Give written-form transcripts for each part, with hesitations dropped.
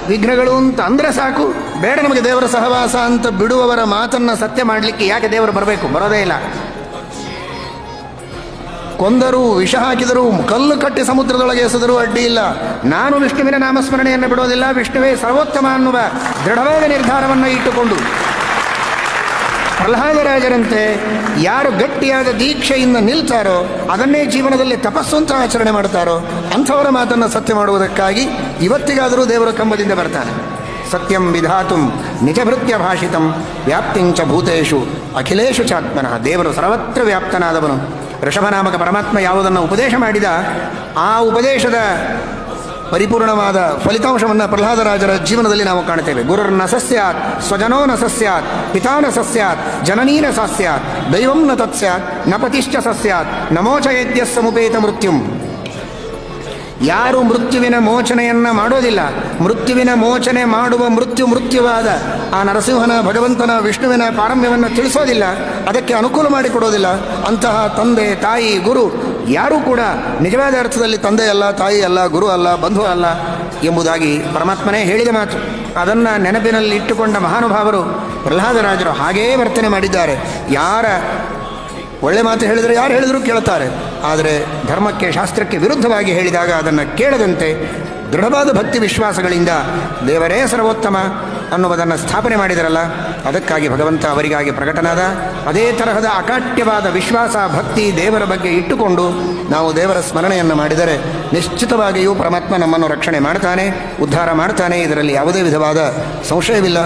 ವಿಘ್ನಗಳು ಅಂತ ಅಂದರೆ ಸಾಕು, ಬೇಡ ನಮಗೆ ದೇವರ ಸಹವಾಸ ಅಂತ ಬಿಡುವವರ ಮಾತನ್ನು ಸತ್ಯ ಮಾಡಲಿಕ್ಕೆ ಯಾಕೆ ದೇವರು ಬರಬೇಕು? ಬರೋದೇ ಇಲ್ಲ. ಕೊಂದರು, ವಿಷ ಹಾಕಿದರು, ಕಲ್ಲು ಕಟ್ಟಿ ಸಮುದ್ರದೊಳಗೆ ಎಸೆದರೂ ಅಡ್ಡಿ ಇಲ್ಲ. ನಾನು ವಿಷ್ಣುವಿನ ನಾಮಸ್ಮರಣೆಯನ್ನು ಬಿಡೋದಿಲ್ಲ, ವಿಷ್ಣುವೇ ಸರ್ವೋತ್ತಮ ಅನ್ನುವ ದೃಢವಾದ ನಿರ್ಧಾರವನ್ನು ಇಟ್ಟುಕೊಂಡು ಪ್ರಹ್ಲಾದರಾಜರಂತೆ ಯಾರು ಗಟ್ಟಿಯಾದ ದೀಕ್ಷೆಯಿಂದ ನಿಲ್ತಾರೋ, ಅದನ್ನೇ ಜೀವನದಲ್ಲಿ ತಪಸ್ಸು ಅಂತ ಆಚರಣೆ ಮಾಡ್ತಾರೋ ಅಂಥವರ ಮಾತನ್ನು ಸತ್ಯ ಮಾಡುವುದಕ್ಕಾಗಿ ಇವತ್ತಿಗಾದರೂ ದೇವರ ಕಂಬದಿಂದ ಬರ್ತಾನೆ. ಸತ್ಯಂ ವಿಧಾತುಂ ನಿಜಭೃತ್ಯ ಭಾಷಿತಂ ವ್ಯಾಪ್ತಿಂಚ ಭೂತೇಶು ಅಖಿಲೇಶು ಚಾತ್ಮನಃ. ದೇವರು ಸರ್ವತ್ರ ವ್ಯಾಪ್ತನಾದವನು. ಋಷಭನಾಮಕ ಪರಮಾತ್ಮ ಯಾವುದನ್ನು ಉಪದೇಶ ಮಾಡಿದ ಆ ಉಪದೇಶದ ಪರಿಪೂರ್ಣವಾದ ಫಲಿತಾಂಶವನ್ನು ಪ್ರಹ್ಲಾದರಾಜರ ಜೀವನದಲ್ಲಿ ನಾವು ಕಾಣ್ತೇವೆ. ಗುರುರ್ನ ಸಸ್ಯಾತ್, ಸ್ವಜನೋ ನ ಸಸ್ಯಾತ್, ಪಿತಾ ನ ಸಸ್ಯಾತ್, ಜನನೀ ನ ಸಸ್ಯಾತ್, ದೈವಂ ನ ತತ್ಸ್ಯಾತ್, ನ ಪತಿಶ್ಚ ಸಸ್ಯಾತ್, ನಮೋಚಯೇದ್ಯ ಸಮುಪೇತ ಮೃತ್ಯುಂ. ಯಾರು ಮೃತ್ಯುವಿನ ಮೋಚನೆಯನ್ನು ಮಾಡೋದಿಲ್ಲ, ಮೃತ್ಯುವಿನ ಮೋಚನೆ ಮಾಡುವ ಮೃತ್ಯುವಾದ ಆ ನರಸಿಂಹನ, ಭಗವಂತನ, ವಿಷ್ಣುವಿನ ಪಾರಮ್ಯವನ್ನು ತಿಳಿಸೋದಿಲ್ಲ, ಅದಕ್ಕೆ ಅನುಕೂಲ ಮಾಡಿಕೊಡೋದಿಲ್ಲ, ಅಂತಹ ತಂದೆ, ತಾಯಿ, ಗುರು ಯಾರೂ ಕೂಡ ನಿಜವಾದ ಅರ್ಥದಲ್ಲಿ ತಂದೆ ಅಲ್ಲ, ತಾಯಿ ಅಲ್ಲ, ಗುರು ಅಲ್ಲ, ಬಂಧು ಅಲ್ಲ ಎಂಬುದಾಗಿ ಪರಮಾತ್ಮನೇ ಹೇಳಿದ ಮಾತು. ಅದನ್ನು ನೆನಪಿನಲ್ಲಿ ಇಟ್ಟುಕೊಂಡ ಮಹಾನುಭಾವರು ಪ್ರಹ್ಲಾದರಾಜರು ಹಾಗೇ ವರ್ತನೆ ಮಾಡಿದ್ದಾರೆ. ಯಾರ ಒಳ್ಳೆ ಮಾತು ಹೇಳಿದರೆ ಯಾರು ಹೇಳಿದರೂ ಕೇಳುತ್ತಾರೆ, ಆದರೆ ಧರ್ಮಕ್ಕೆ, ಶಾಸ್ತ್ರಕ್ಕೆ ವಿರುದ್ಧವಾಗಿ ಹೇಳಿದಾಗ ಅದನ್ನು ಕೇಳದಂತೆ ದೃಢವಾದ ಭಕ್ತಿ ವಿಶ್ವಾಸಗಳಿಂದ ದೇವರೇ ಸರ್ವೋತ್ತಮ ಅನ್ನುವುದನ್ನು ಸ್ಥಾಪನೆ ಮಾಡಿದರಲ್ಲ, ಅದಕ್ಕಾಗಿ ಭಗವಂತ ಅವರಿಗಾಗಿ ಪ್ರಕಟನಾದ. ಅದೇ ತರಹದ ಅಕಾಟ್ಯವಾದ ವಿಶ್ವಾಸ, ಭಕ್ತಿ ದೇವರ ಬಗ್ಗೆ ಇಟ್ಟುಕೊಂಡು ನಾವು ದೇವರ ಸ್ಮರಣೆಯನ್ನು ಮಾಡಿದರೆ ನಿಶ್ಚಿತವಾಗಿಯೂ ಪರಮಾತ್ಮ ನಮ್ಮನ್ನು ರಕ್ಷಣೆ ಮಾಡ್ತಾನೆ, ಉದ್ಧಾರ ಮಾಡ್ತಾನೆ. ಇದರಲ್ಲಿ ಯಾವುದೇ ವಿಧವಾದ సంశయವಿಲ್ಲ.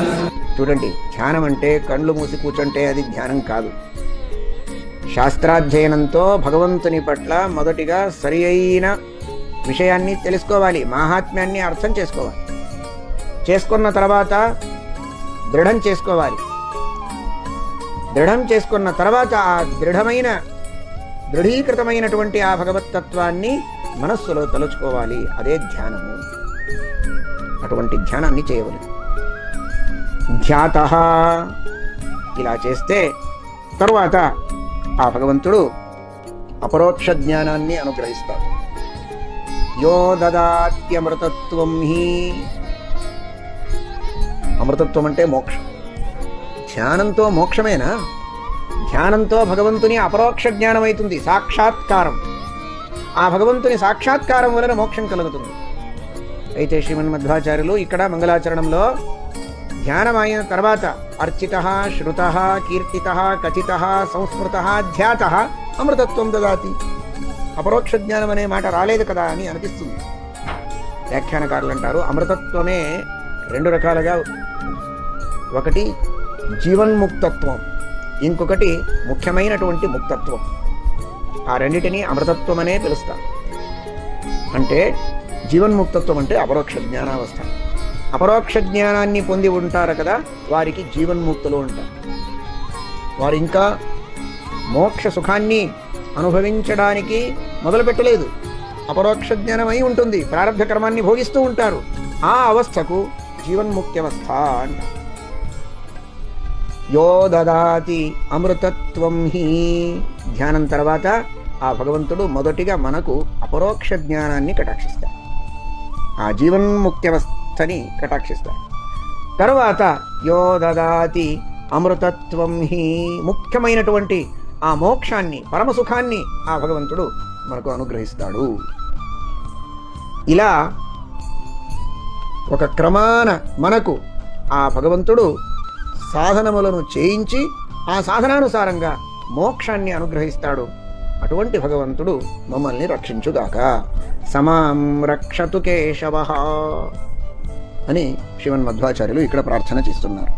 చూడండి, ధ్యానం అంటే కళ్ళు మూసి కూర్చుంటే అది ధ్యానం కాదు. శాస్త్రాధ్యయనంతో భగవంతుని పట్ల మొదటిగా సరి అయిన విషయాన్ని తెలుసుకోవాలి, మాహాత్మ్యాన్ని అర్థం చేసుకోవాలి. చేసుకున్న తర్వాత దృఢం చేసుకోవాలి. దృఢం చేసుకున్న తర్వాత ఆ దృఢీకృతమైనటువంటి ఆ భగవత్తత్వాన్ని మనస్సులో తలుచుకోవాలి. అదే ధ్యానము. అటువంటి ధ్యానాన్ని చేయవాలి. ధ్యాతః ఇలా చేస్తే తరువాత ఆ భగవంతుడు అపరోక్ష జ్ఞానాన్ని అనుగ్రహిస్తాడు. యో దదాత్యమృతత్వం హి. అమృతత్వం అంటే మోక్షం. ధ్యానంతో మోక్షమేనా? ధ్యానంతో భగవంతుని అపరోక్ష జ్ఞానం అవుతుంది, సాక్షాత్కారం. ఆ భగవంతుని సాక్షాత్కారం వలన మోక్షం కలుగుతుంది. అయితే శ్రీమన్మధ్వాచార్యులు ఇక్కడ మంగళాచరణంలో ధ్యానం అయిన తర్వాత అర్చిత, శ్రుత, కీర్తిత, కచిత, సంస్మృత, ధ్యాత అమృతత్వం దదాతి. అపరోక్ష జ్ఞానం అనే మాట రాలేదు కదా అని అనిపిస్తుంది. వ్యాఖ్యానకారులు అంటారు, అమృతత్వమే రెండు రకాలుగా, ఒకటి జీవన్ముక్తత్వం, ఇంకొకటి ముఖ్యమైనటువంటి ముక్తత్వం. ఆ రెండిటిని అమృతత్వం అనే పిలుస్తారు. అంటే జీవన్ముక్తత్వం అంటే అపరోక్ష జ్ఞానావస్థ. అపరోక్ష జ్ఞానాన్ని పొంది ఉంటారు కదా, వారికి జీవన్ముక్తులు ఉంటారు. వారు ఇంకా మోక్ష సుఖాన్ని అనుభవించడానికి మొదలుపెట్టలేదు. అపరోక్ష జ్ఞానం అయి ఉంటుంది, ప్రారబ్ధ కర్మాన్ని భోగిస్తూ ఉంటారు. ఆ అవస్థకు జీవన్ముక్త్యవస్థ అంటారు. యో దదాతి అమృతత్వం హి. ధ్యానం తర్వాత ఆ భగవంతుడు మొదటిగా మనకు అపరోక్ష జ్ఞానాన్ని కటాక్షిస్తాడు, ఆ జీవన్ముక్త్యవస్థని కటాక్షిస్తాడు. తర్వాత యో దదాతి అమృతత్వం హి, ముఖ్యమైనటువంటి ఆ మోక్షాన్ని, పరమసుఖాన్ని ఆ భగవంతుడు మనకు అనుగ్రహిస్తాడు. ఇలా ఒక క్రమాన మనకు ఆ భగవంతుడు సాధనములను చేయించి ఆ సాధనానుసారంగా మోక్షాన్ని అనుగ్రహిస్తాడు. అటువంటి భగవంతుడు మమ్మల్ని రక్షించుగాక. సమాం రక్షతు కేశవః అని శ్రీమన్మధ్వాచార్యులు ఇక్కడ ప్రార్థన చేస్తున్నారు.